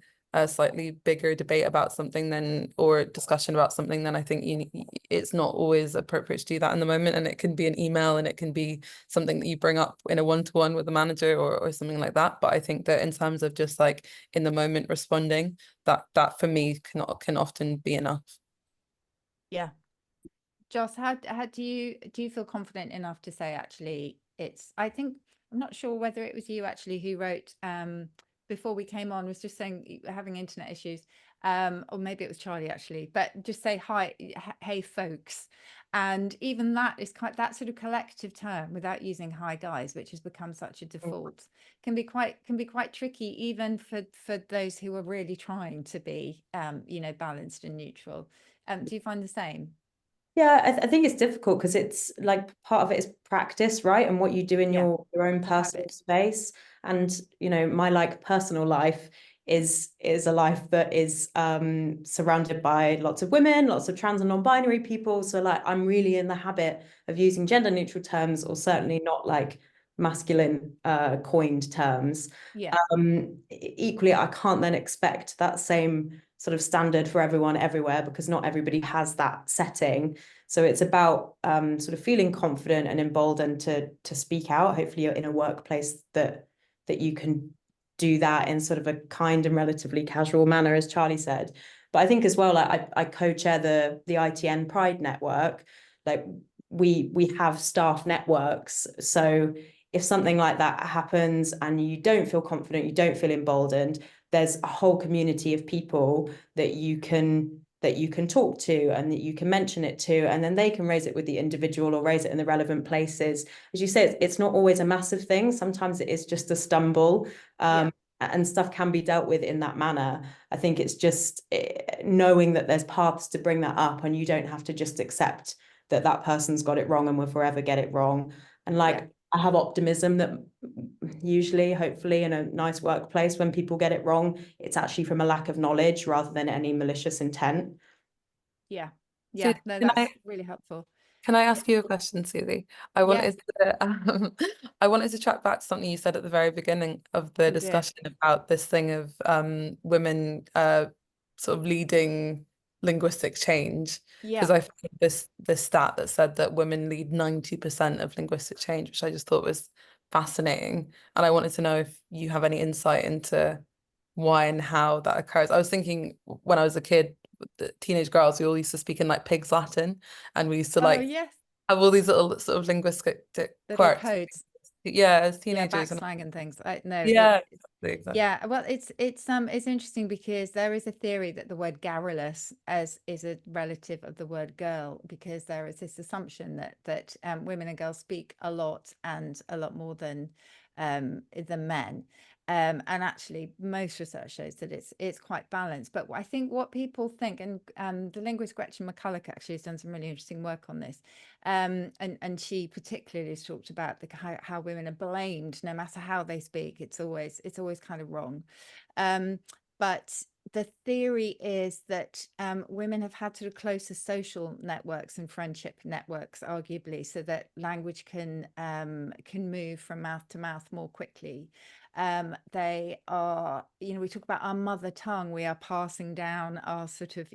slightly bigger debate about something, then, or discussion about something, then I think it's not always appropriate to do that in the moment, and it can be an email, and it can be something that you bring up in a one-to-one with the manager, or something like that. But I think that in terms of just like in the moment responding, that for me can often be enough. Yeah. Joss, how do you feel confident enough to say, actually, I think, I'm not sure whether it was you actually who wrote before we came on, was just saying having internet issues, or maybe it was Charlie actually, but just say hi, hey folks. And even that is that sort of collective term, without using hi guys, which has become such a default, can be quite tricky, even for those who are really trying to be you know, balanced and neutral. Do you find the same? Yeah, I think it's difficult because it's like part of it is practice, right? And what you do in your own personal space. And, you know, my like personal life is a life that is surrounded by lots of women, lots of trans and non-binary people. So like I'm really in the habit of using gender neutral terms, or certainly not like masculine coined terms. Yeah. Equally, I can't then expect that same sort of standard for everyone everywhere, because not everybody has that setting. So it's about sort of feeling confident and emboldened to speak out. Hopefully you're in a workplace that you can do that in sort of a kind and relatively casual manner, as Charlie said. But I think as well, like I co-chair the ITN Pride Network. Like we have staff networks. So if something like that happens and you don't feel confident, you don't feel emboldened, there's a whole community of people that you can talk to and that you can mention it to, and then they can raise it with the individual or raise it in the relevant places. As you say, it's not always a massive thing. Sometimes it is just a stumble, and stuff can be dealt with in that manner. I think it's just knowing that there's paths to bring that up, and you don't have to just accept that person's got it wrong and will forever get it wrong. And like, I have optimism that usually, hopefully, in a nice workplace, when people get it wrong, it's actually from a lack of knowledge rather than any malicious intent. Yeah. So No, that's really helpful. Can I ask you a question, Susie? I wanted to track back to something you said at the very beginning of the discussion about this thing of women sort of leading linguistic change. Because I found this stat that said that women lead 90% of linguistic change, which I just thought was fascinating. And I wanted to know if you have any insight into why and how that occurs. I was thinking when I was a kid, the teenage girls, we all used to speak in like pig's Latin, and we used to like have all these little sort of linguistic quirks. Codes. Yeah, as teenagers. Backslang and things. Yeah, Exactly. Yeah, well, it's interesting because there is a theory that the word garrulous is a relative of the word girl, because there is this assumption that women and girls speak a lot and a lot more than men. And actually, most research shows that it's quite balanced. But I think what people think, and the linguist Gretchen McCulloch actually has done some really interesting work on this, and she particularly has talked about how women are blamed no matter how they speak. It's always kind of wrong. But the theory is that women have had sort of closer social networks and friendship networks, arguably, so that language can move from mouth to mouth more quickly. They are, we talk about our mother tongue. We are passing down our sort of,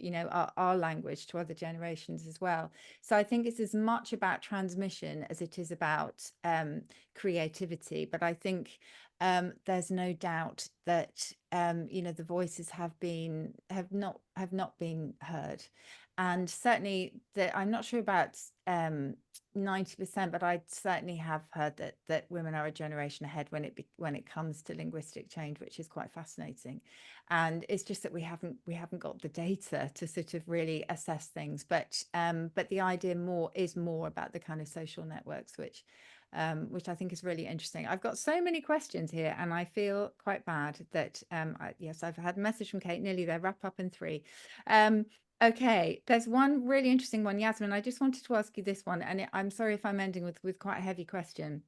our language to other generations as well. So I think it's as much about transmission as it is about creativity. But I think there's no doubt that the voices have not been heard, and certainly that I'm not sure about 90%, but I certainly have heard that women are a generation ahead when it comes to linguistic change, which is quite fascinating. And it's just that we haven't got the data to sort of really assess things, but the idea is more about the kind of social networks, which I think is really interesting. I've got so many questions here, and I feel quite bad that yes, I've had a message from Kate, nearly there, wrap up in 3. Okay, there's one really interesting one, Yasmin. I just wanted to ask you this one, and I'm sorry if I'm ending with quite a heavy question.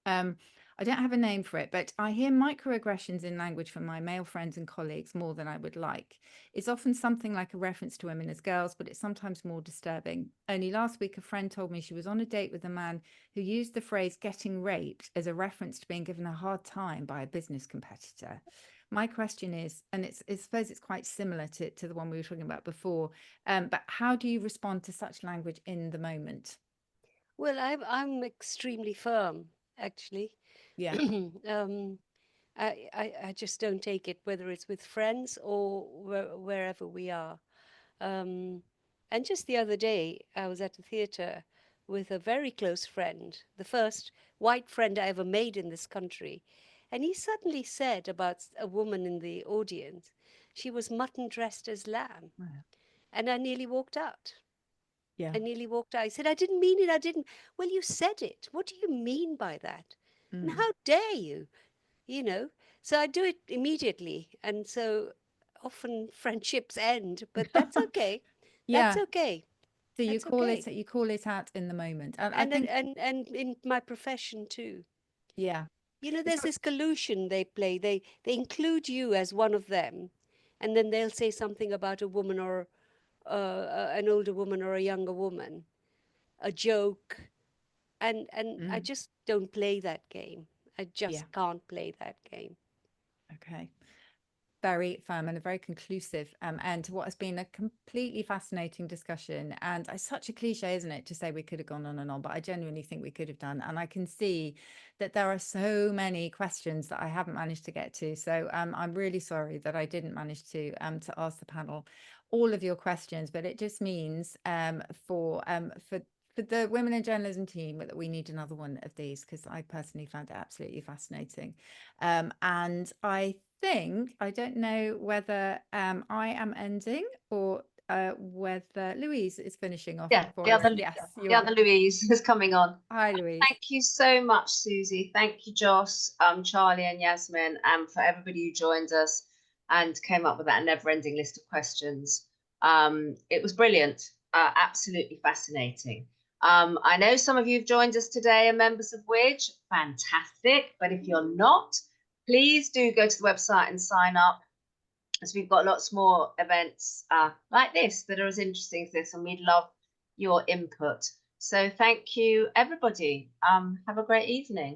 I don't have a name for it, but I hear microaggressions in language from my male friends and colleagues more than I would like. It's often something like a reference to women as girls, but it's sometimes more disturbing. Only last week, a friend told me she was on a date with a man who used the phrase getting raped as a reference to being given a hard time by a business competitor. My question is, and I suppose it's quite similar to the one we were talking about before, but how do you respond to such language in the moment? Well, I'm extremely firm, actually. Yeah. I just don't take it, whether it's with friends or wherever we are. And just the other day, I was at a theatre with a very close friend, the first white friend I ever made in this country. And he suddenly said about a woman in the audience, she was mutton dressed as lamb. Wow. And I nearly walked out. Yeah. I nearly walked out. I said, I didn't mean it. I didn't. Well, you said it. What do you mean by that? And how dare you? So I do it immediately. And so often friendships end, but that's okay. That's Yeah. okay. So you That's call okay. it out in the moment. And I And think, and in my profession too. yeah. There's this collusion they play. They include you as one of them, and then they'll say something about a woman or an older woman or a younger woman, a joke, and I just don't play that game. I just can't play that game. Okay. Very firm and a very conclusive end to what has been a completely fascinating discussion. And it's such a cliche, isn't it, to say we could have gone on and on, but I genuinely think we could have done. And I can see that there are so many questions that I haven't managed to get to. So I'm really sorry that I didn't manage to ask the panel all of your questions, but it just means for the Women in Journalism team that we need another one of these, because I personally found it absolutely fascinating. And I don't know whether I am ending or whether Louise is finishing off for us. Yes, the other Louise is coming on. Hi, Louise. Thank you so much, Susie. Thank you, Joss, Charlie and Yasmin, and for everybody who joined us and came up with that never-ending list of questions. It was brilliant, absolutely fascinating. I know some of you have joined us today are members of Which, fantastic. But if you're not, please do go to the website and sign up, as we've got lots more events like this that are as interesting as this, and we'd love your input. So thank you, everybody. Have a great evening.